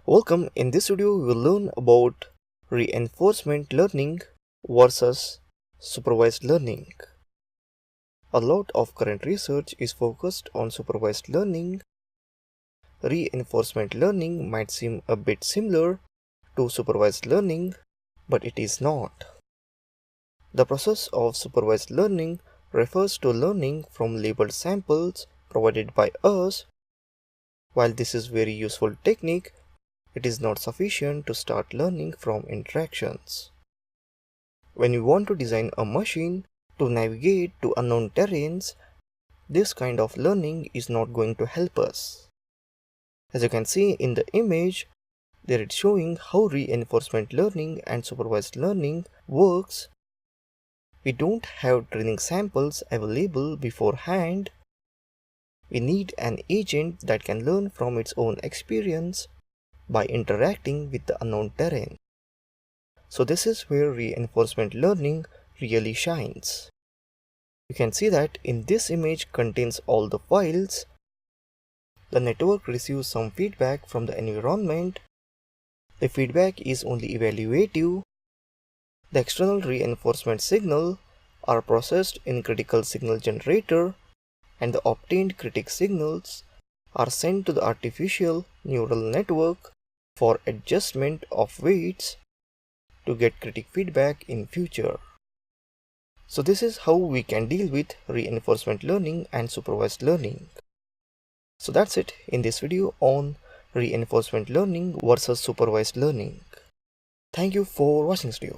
Welcome. In this video, we will learn about reinforcement learning versus supervised learning. A lot of current research is focused on supervised learning. Reinforcement learning might seem a bit similar to supervised learning, but it is not. The process of supervised learning refers to learning from labeled samples provided by us. While this is a very useful technique, it is not sufficient to start learning from interactions. When we want to design a machine to navigate to unknown terrains, this kind of learning is not going to help us. As you can see in the image, there it's showing how reinforcement learning and supervised learning works. We don't have training samples available beforehand. We need an agent that can learn from its own experience by interacting with the unknown terrain. So this is where reinforcement learning really shines. You can see that in this image contains all the files. The network receives some feedback from the environment. The feedback is only evaluative. The external reinforcement signal are processed in critical signal generator, and the obtained critic signals are sent to the artificial neural network for adjustment of weights to get critic feedback in future. So this is how we can deal with reinforcement learning and supervised learning. So that's it in this video on reinforcement learning versus supervised learning. Thank you for watching this video.